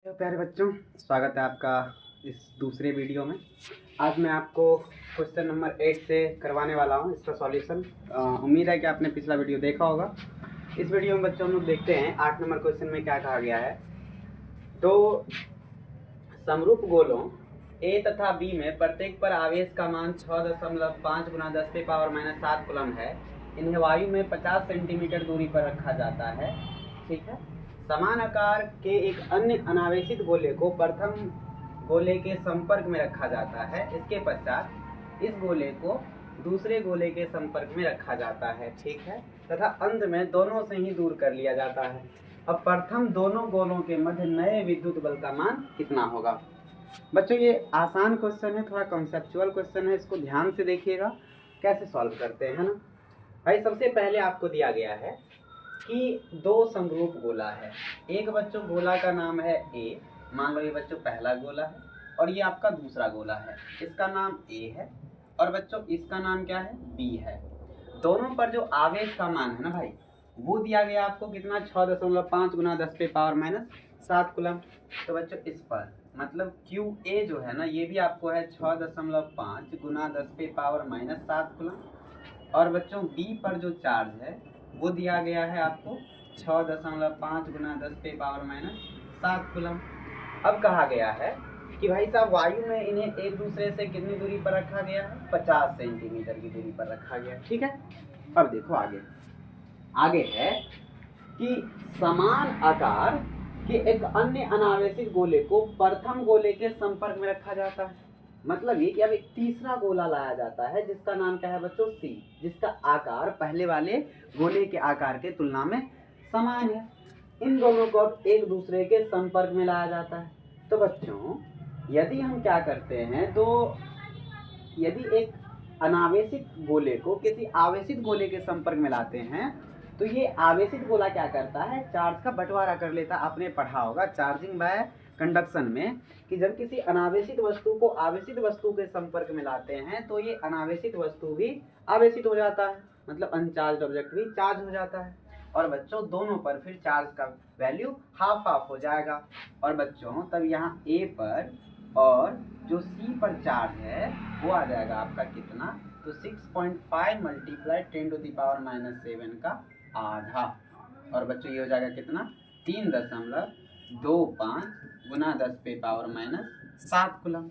तो प्यारे बच्चों, स्वागत है आपका इस दूसरे वीडियो में। आज मैं आपको क्वेश्चन नंबर 8 से करवाने वाला हूं इसका सॉल्यूशन। उम्मीद है कि आपने पिछला वीडियो देखा होगा। इस वीडियो में बच्चों हम लोग देखते हैं 8 नंबर क्वेश्चन में क्या कहा गया है। तो समरूप गोलों ए तथा बी में प्रत्येक पर आवेश का मान 6.5 गुना 10⁻⁻7 कूलम है। इन्हें वायु में 50 सेंटीमीटर दूरी पर रखा जाता है। ठीक है। समान आकार के एक अन्य अनावेशित गोले को प्रथम गोले के संपर्क में रखा जाता है। इसके पश्चात इस गोले को दूसरे गोले के संपर्क में रखा जाता है। ठीक है। तथा अंत में दोनों से ही दूर कर लिया जाता है। अब प्रथम दोनों गोलों के मध्य नए विद्युत बल का मान कितना होगा। बच्चों ये आसान क्वेश्चन है, थोड़ा कॉन्सेप्चुअल क्वेश्चन है। इसको ध्यान से देखिएगा कैसे सॉल्व करते हैं ना भाई। सबसे पहले आपको दिया गया है कि दो समरूप गोला है। एक बच्चों गोला का नाम है ए, मान लो ये बच्चों पहला गोला है, और ये आपका दूसरा गोला है। इसका नाम ए है और बच्चों इसका नाम क्या है, बी है। दोनों पर जो आवेश का मान है ना भाई, वो दिया गया आपको कितना, 6.5 गुना 10⁻⁻7 कूलम। तो बच्चों इस पर मतलब क्यू ए जो है ना, ये भी आपको है 6.5 गुना 10⁻⁻7 कूलम। और बच्चों बी पर जो चार्ज है वो दिया गया है आपको 6.5 गुना 10⁻⁻7 कूलम। अब कहा गया है कि भाई साहब वायु में इन्हें एक दूसरे से कितनी दूरी पर रखा गया है, 50 सेंटीमीटर की दूरी पर रखा गया। ठीक है। अब देखो आगे है कि समान आकार के एक अन्य अनावेशित गोले को प्रथम गोले के संपर्क में रखा जाता है। मतलब ये कि अब एक तीसरा गोला लाया जाता है जिसका नाम क्या है बच्चों, सी, जिसका आकार पहले वाले गोले के आकार के तुलना में समान है। इन दोनों को अब एक दूसरे के संपर्क में लाया जाता है। तो बच्चों यदि हम क्या करते हैं, तो यदि एक अनावेशित गोले को किसी आवेशित गोले के संपर्क में लाते हैं तो ये आवेशित गोला क्या करता है, चार्ज का बंटवारा कर लेता है। आपने पढ़ा होगा चार्जिंग बाय कंडक्शन में कि जब किसी अनावेशित वस्तु को आवेशित वस्तु के संपर्क में लाते हैं तो ये अनावेशित वस्तु भी आवेशित हो जाता है, मतलब अनचार्ज ऑब्जेक्ट भी चार्ज हो जाता है। और बच्चों दोनों पर फिर चार्ज का वैल्यू हाफ हाफ हो जाएगा। और बच्चों तब यहाँ ए पर और जो सी पर चार्ज है वो आ जाएगा आपका कितना, तो 6.5 × 10⁻⁻7 का आधा। और बच्चों ये हो जाएगा कितना, 3.25 गुना 10⁻⁻7 कूलम।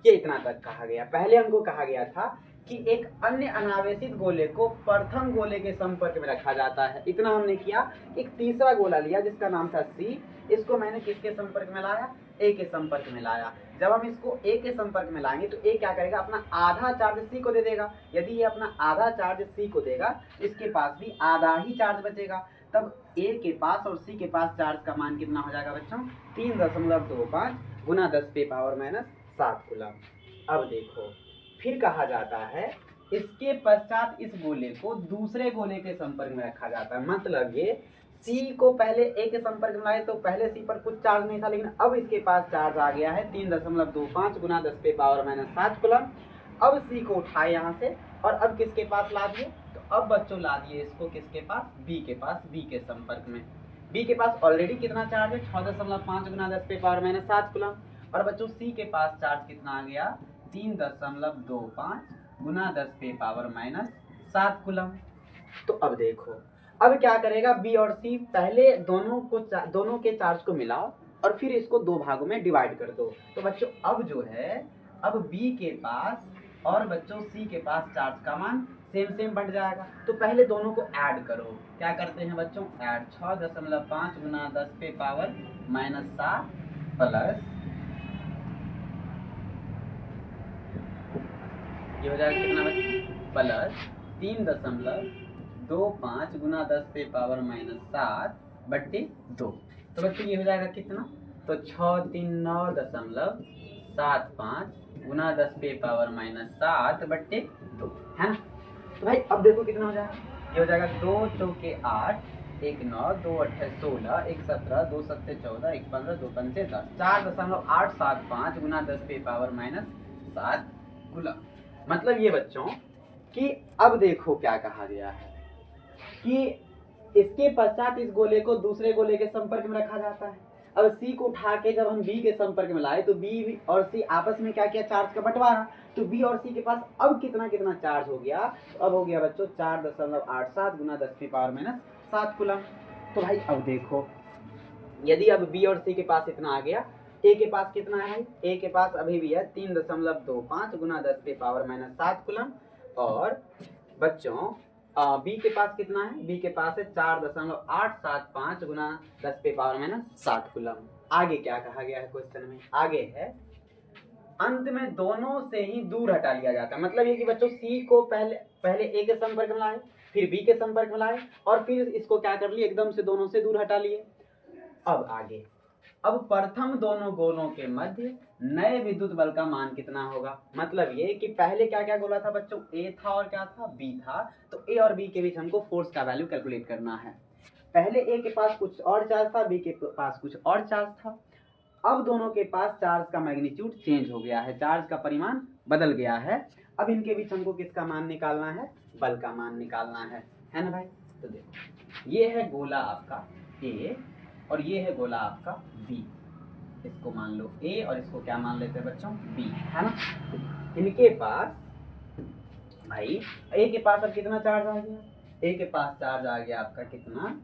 ये इतना तक कहा गया। पहले हमको कहा गया था कि एक अन्य अनावेशित गोले को प्रथम गोले के संपर्क में रखा जाता है, इतना हमने किया। एक तीसरा गोला लिया जिसका नाम था सी, इसको मैंने किसके संपर्क में लाया, ए के संपर्क में लाया। जब हम इसको ए के संपर्क में लाएंगे तो ए क्या करेगा, अपना आधा चार्ज सी को दे देगा। यदि ये अपना आधा चार्ज सी को देगा, इसके पास भी आधा ही चार्ज बचेगा। तब ए के पास और सी के पास चार्ज का मान कितना हो जाएगा बच्चों, 3.25 गुना 10⁻⁻7 कूलम। अब देखो फिर कहा जाता है इसके पश्चात इस गोले को दूसरे गोले के संपर्क में रखा जाता है। मतलब ये सी को पहले ए के संपर्क में लाए तो पहले सी पर कुछ चार्ज नहीं था, लेकिन अब इसके पास चार्ज आ गया है 3.25 गुना 10⁻⁻7 कूलम। अब सी को उठाए यहाँ से और अब किसके पास ला दिए, तो अब बच्चों ला दिए इसको किसके पास, बी के पास, बी के संपर्क में। बी के पास ऑलरेडी कितना चार्ज है, 6.5 गुना 10⁻⁻7 कूलम। और बच्चों सी के पास चार्ज कितना आ गया, 3.25 गुना 10⁻⁻7 कूलम। तो अब देखो अब क्या करेगा बी और सी, पहले दोनों के चार्ज को मिलाओ और फिर इसको दो भागों में डिवाइड कर दो। तो बच्चों अब जो है, अब बी के पास और बच्चों सी के पास चार्ज का मान सेम सेम बढ़ जाएगा। तो पहले दोनों को ऐड करो। क्या करते हैं बच्चों, ऐड 6.5 गुना 10⁻⁻7 प्लस, ये हो जाएगा कितना बच्चों, प्लस 3.25 गुना 10⁻⁻7 बट्टे 2। तो बच्चों ये हो जाएगा कितना, तो 639.75 गुना 10⁻⁻7 बट्टे 2 है ना। तो भाई अब देखो कितना हो जाएगा, ये हो जाएगा 2 चौके 8, 1 9, 2 8 16, 1 17, 2 7 14, 1 15, 2 5 10, 4.875 गुना 10⁻⁻7 कूलम। मतलब ये बच्चों कि अब देखो क्या कहा गया है कि इसके पश्चात इस गोले को दूसरे गोले के संपर्क में रखा जाता है। अब सी को उठा के जब हम बी के संपर्क में लाए तो बी और सी आपस में क्या किया, चार्ज का बंटवारा। तो बी और सी के पास अब कितना कितना चार्ज हो गया, तो अब हो गया बच्चों 4.87 गुना 10⁻⁷ कूलम। तो भाई अब देखो, यदि अब बी और सी के पास इतना आ गया, ए के पास कितना है भाई, ए के पास अभी भी है 3.25 गुना 10⁻⁷ कूलम। और बच्चों बी के पास कितना है, बी के पास है 4.875 गुना 10⁻⁷ कूलम। आगे क्या कहा गया है क्वेश्चन में, आगे है अंत में दोनों से ही दूर हटा लिया जाता है। मतलब ये कि बच्चों सी को पहले ए के संपर्क में लाए, फिर बी के संपर्क में लाए, और फिर इसको क्या कर लिए, एकदम से दोनों से दूर हटा लिए। अब आगे, अब प्रथम दोनों गोलों के मध्य नए विद्युत बल का मान कितना होगा। मतलब ये कि पहले क्या क्या गोला था बच्चों, ए था और क्या था, बी था। तो ए और बी के बीच हमको फोर्स का वैल्यू कैलकुलेट करना है। पहले ए के पास कुछ और चार्ज था, बी के पास कुछ और चार्ज था। अब दोनों के पास चार्ज का मैग्नीट्यूड चेंज हो गया है, चार्ज का परिमाण बदल गया है। अब इनके बीच हमको किसका मान निकालना है, बल का मान निकालना है ना भाई। तो देखो, ये है गोला आपका ए और ये है गोला आपका बी। इसको मान लो ए और इसको क्या मान लेते हैं बच्चों, बी, है ना। इनके पास भाई ए के पास अब कितना चार्ज आ गया, ए के पास चार्ज आ गया आपका कितना,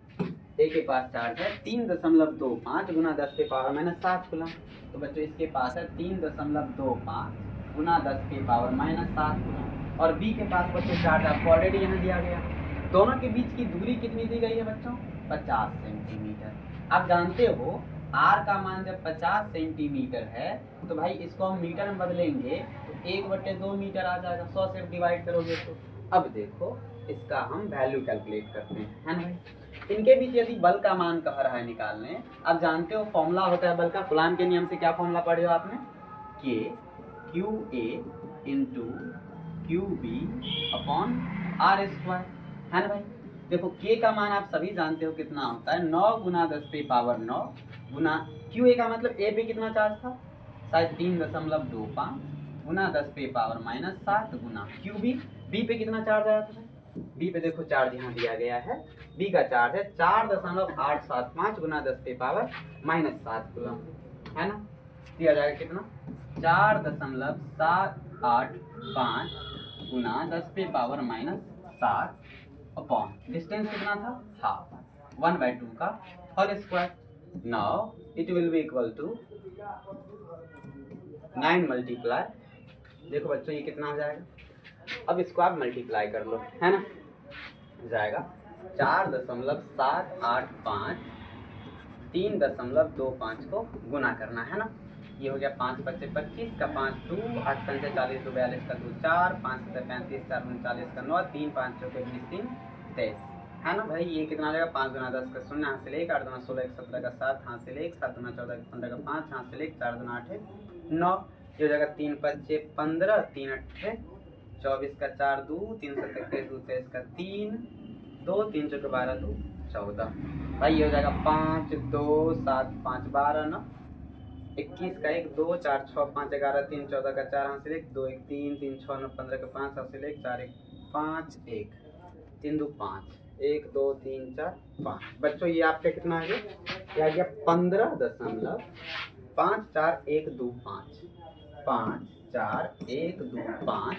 ए के पास चार्ज है 3.25 गुना 10⁻⁷ कूलम। तो बच्चों इसके पास है 3.25 गुना 10⁻⁷ कूलम। और बी के पास बच्चों चार्ज आपको ऑलरेडी यहाँ दिया गया। दोनों के बीच की दूरी कितनी दी गई है बच्चों, 50 सेंटीमीटर। आप जानते हो आर का मान जब 50 सेंटीमीटर है तो भाई इसको हम मीटर में बदलेंगे तो 1/2 मीटर आ जाएगा, 100 से डिवाइड करोगे तो। अब देखो इसका हम वैल्यू कैलकुलेट करते हैं, है ना भाई। इनके बीच यदि बल का मान कह रहा है निकालने, आप जानते हो फॉर्मूला होता है बल का, कूलाम के नियम से क्या फॉर्मूला पढ़े हो आपने, K Q A into Q B upon R square, है ना भाई। देखो के का मान आप सभी जानते हो कितना होता है, 9 गुना 10⁻9 गुना क्यू ए का मतलब ए पे कितना चार्ज था, शायद 3.25 गुना 10⁻⁻7 गुना क्यू बी पे कितना चार्ज आया था, बी पे देखो चार्ज यहाँ दिया गया है, बी का चार्ज है 4.875 गुना 10⁻⁻7 कूलम, है ना। दिया जाएगा कितना, 4.785 गुना 10⁻⁻7 अपॉन डिस्टेंस कितना था, हाफ, 1/2 का whole square. Now it will be equal to 9 multiply, देखो बच्चों ये कितना हो जाएगा, अब इसको आप मल्टीप्लाई कर लो, है ना। जाएगा 4.785 3.25 को गुना करना है ना। ये हो गया 5 × 5 = 25 का 5 2 8 × 5 = 40 2 42 का 2 4 5 × 35 4 × 40 का 9 3 5 × 4 = 20 3 23, है ना भाई। ये कितना आ जाएगा, 5 × 10 का 0 हाथ से 1 8 × 16 = 17 का 7 हाथ से 1 7 × 14 = 15 का 5 हाथ से 1 4 × 8 9। ये हो जाएगा 3 × 5 = 15 3 8 24 का 4 2 3 7 21 2 23 का 3 2 3 4 12 2 14 भाई। ये हो जाएगा 5 2 7 5 12 9 21 का 1 2 4 6 5 11 3 14 का 4 हाथ से 1 2 1 3 3 6 9 15 का 5 हाथ से 1 4 1 5 1 3 2 5 1 2 3 4 5। बच्चों ये आपका कितना आ गया, ये आ गया 15.5415 5 4 1 2 5।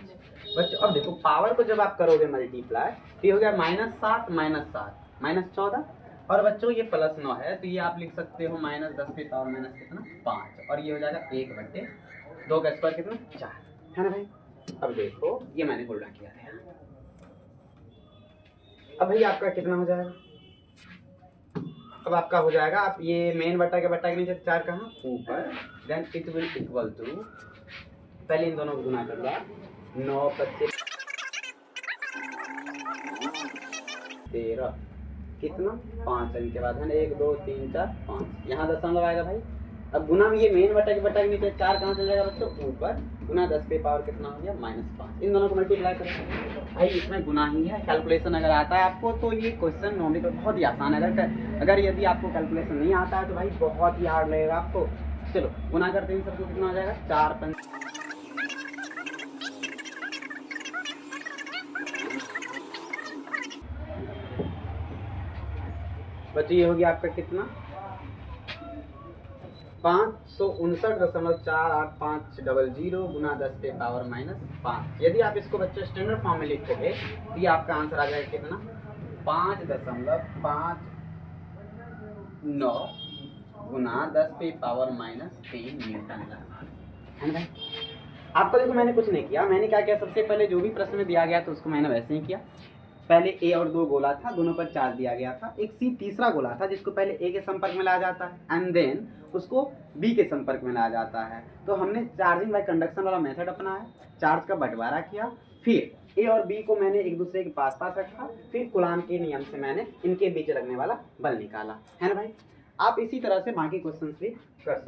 बच्चों अब देखो पावर को जब आप करोगे मल्टीप्लाई तो ये हो गया -7 -7 -14, और बच्चों ये +9 है तो ये आप लिख सकते हो -10 के पावर माइनस कितना 5, और ये हो जाएगा 1/2 का स्क्वायर कितना 4, है ना भाई। अब देखो ये मैंने बोल रहा किया था। अब भाई आपका कितना हो जाएगा, अब आपका हो जाएगा, आप ये मेन बट्टा के नीचे 4 कहाँ ऊपर, then it will equal to, पहले इन दोनों को गुना कर लो, 9 25 13 कितना 5 इनके बाद है ना 1 2 3 4 5, यहाँ दशमलव आएगा भाई। अब गुना में ये मेन बट्टा के नीचे 4 कहाँ चल जाएगा बच्चों ऊपर, गुना 10 पे पावर कितना हो गया -5। इन दोनों को मल्टीप्लाई करें भाई, इसमें गुना ही है। कैलकुलेशन अगर आता है आपको तो ये क्वेश्चन नॉर्मली तो बहुत ही आसान है, अगर यदि आपको कैलकुलेशन नहीं आता है तो भाई बहुत ही हार्ड लगेगा आपको। चलो गुना करते हैं, सबको कितना हो जाएगा 4 5 बच्चों, ये हो गया आपका कितना 559.48500 गुना 10⁻⁻5। यदि आप इसको बच्चों स्टैंडर्ड फॉर्म में लिखोगे तो ये आपका आंसर आ जाएगा कितना, 5.59 गुना 10⁻³ न्यूटन है ना। आपको देखो मैंने कुछ नहीं किया, मैंने क्या किया, सबसे पहले जो भी प्रश्न में दिया गया था उसको मैंने वैसे ही किया। पहले ए और 2 गोला था, दोनों पर चार्ज दिया गया था। एक सी तीसरा गोला था जिसको पहले ए के संपर्क में लाया जाता है एंड देन उसको बी के संपर्क में लाया जाता है। तो हमने चार्जिंग बाय कंडक्शन वाला मेथड अपनाया, चार्ज का बंटवारा किया, फिर ए और बी को मैंने एक दूसरे के पास पास रखा, फिर कूलाम के नियम से मैंने इनके बीच लगने वाला बल निकाला, है ना भाई। आप इसी तरह से बाकी क्वेश्चन भी कर सकते हैं।